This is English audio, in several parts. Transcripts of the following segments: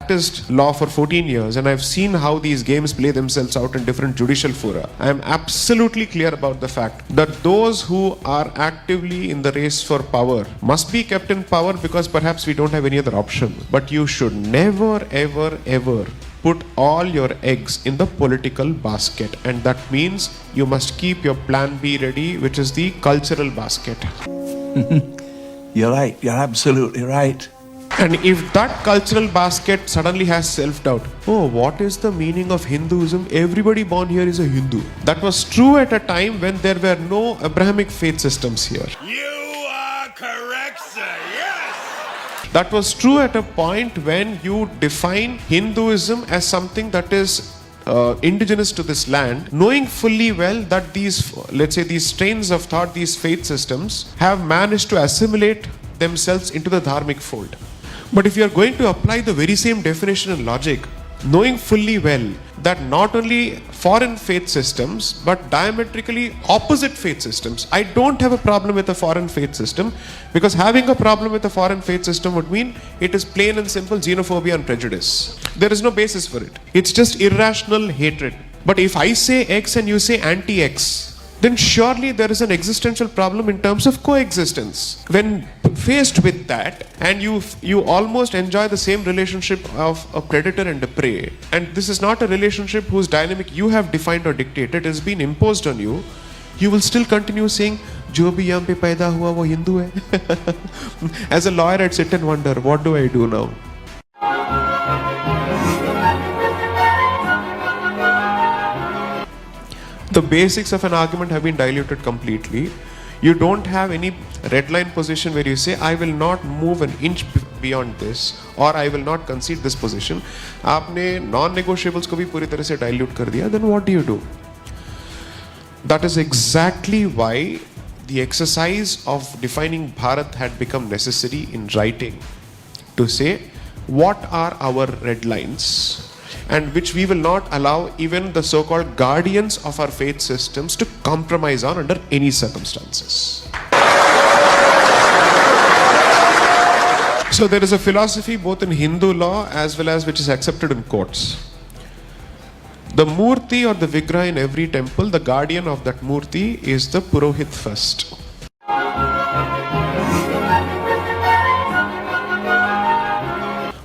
practiced law for 14 years and I've seen how these games play themselves out in different judicial fora. I am absolutely clear about the fact that those who are actively in the race for power must be kept in power because perhaps we don't have any other option. But you should never, ever, ever put all your eggs in the political basket, and that means you must keep your plan B ready, which is the cultural basket. You're right. You're absolutely right. And if that cultural basket suddenly has self-doubt, oh, what is the meaning of Hinduism? Everybody born here is a Hindu. That was true at a time when there were no Abrahamic faith systems here. You are correct, sir. Yes! That was true at a point when you define Hinduism as something that is indigenous to this land, knowing fully well that these, let's say, these strains of thought, these faith systems have managed to assimilate themselves into the dharmic fold. But if you are going to apply the very same definition and logic, knowing fully well that not only foreign faith systems but diametrically opposite faith systems, I don't have a problem with a foreign faith system, because having a problem with a foreign faith system would mean it is plain and simple xenophobia and prejudice. There is no basis for it. It's just irrational hatred. But if I say X and you say anti-X, then surely there is an existential problem in terms of coexistence. When faced with that, and you almost enjoy the same relationship of a predator and a prey, and this is not a relationship whose dynamic you have defined or dictated, it has been imposed on you, you will still continue saying, "Jo bhi yahan pe paida hua wo Hindu hai." As a lawyer, I'd sit and wonder, what do I do now? The basics of an argument have been diluted completely. You don't have any red line position where you say, I will not move an inch beyond this, or I will not concede this position. आपने non-negotiables को भी पूरी तरह से dilute कर दिया. Then what do? That is exactly why the exercise of defining Bharat had become necessary in writing, to say what are our red lines, and which we will not allow even the so-called guardians of our faith systems to compromise on under any circumstances. So there is a philosophy both in Hindu law as well as which is accepted in courts. The Murti or the Vigraha in every temple, the guardian of that Murti is the Purohit first.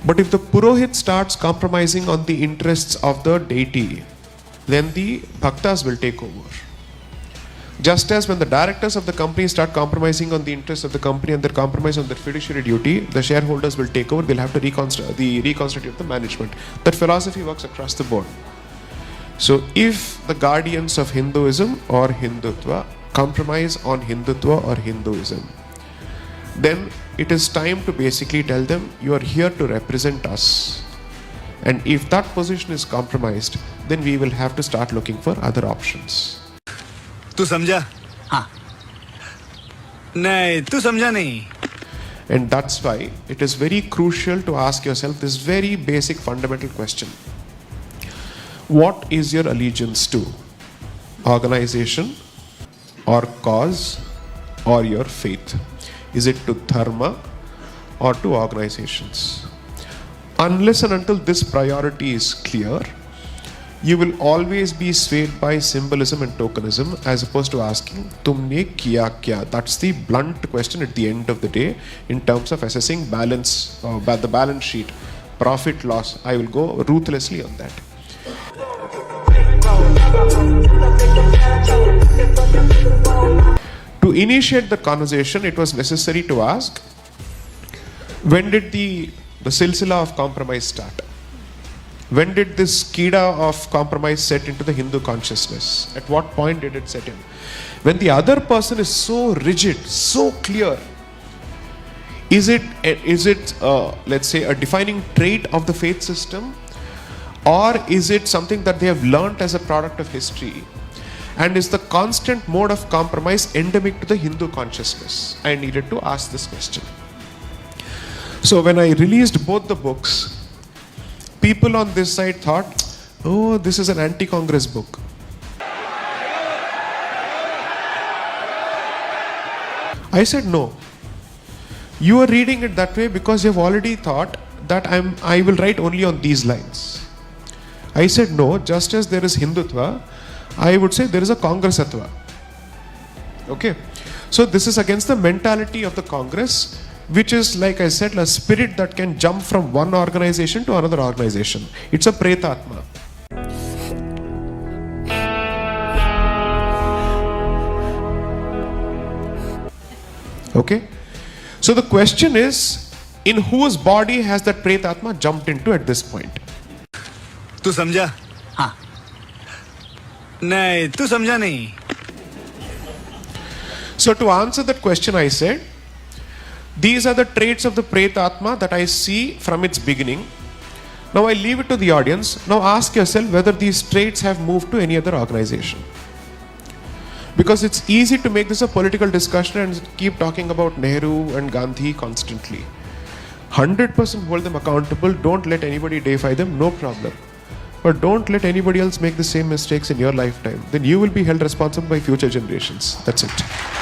But if the Purohit starts compromising on the interests of the deity, then the Bhaktas will take over. Just as when the directors of the company start compromising on the interests of the company and they compromise on their fiduciary duty, the shareholders will take over, they'll have to reconstitute the management. That philosophy works across the board. So if the guardians of Hinduism or Hindutva compromise on Hindutva or Hinduism, then it is time to basically tell them, you are here to represent us. And if that position is compromised, then we will have to start looking for other options. तू समझा? हाँ. नहीं, तू समझा नहीं. And that's why it is very crucial to ask yourself this very basic fundamental question. What is your allegiance to? Organization or cause or your faith? Is it to dharma or to organizations? Unless and until this priority is clear, you will always be swayed by symbolism and tokenism as opposed to asking, Tumne kiya kya? That's the blunt question at the end of the day in terms of assessing balance, the balance sheet, profit loss. I will go ruthlessly on that. To initiate the conversation, it was necessary to ask, when did the silsila of compromise start? When did this kida of compromise set into the Hindu consciousness? At what point did it set in? When the other person is so rigid, so clear, is it let's say a defining trait of the faith system, or is it something that they have learnt as a product of history? And is the constant mode of compromise endemic to the Hindu consciousness? I needed to ask this question. So when I released both the books, people on this side thought, oh, this is an anti-Congress book. I said, no. You are reading it that way because you have already thought that I will write only on these lines. I said no, just as there is Hindutva, I would say there is a Congressatva. Okay. So this is against the mentality of the Congress, which is, like I said, a spirit that can jump from one organization to another organization. It's a Pretattama. Okay. So the question is, in whose body has that Pretattama jumped into at this point? तू समझा? हाँ. नहीं, तू समझा नहीं. So to answer that question, I said, these are the traits of the Pretattama that I see from its beginning. Now I leave it to the audience. Now ask yourself whether these traits have moved to any other organization. Because it's easy to make this a political discussion and keep talking about Nehru and Gandhi constantly. 100% hold them accountable. Don't let anybody deify them, no problem. But don't let anybody else make the same mistakes in your lifetime. Then you will be held responsible by future generations. That's it.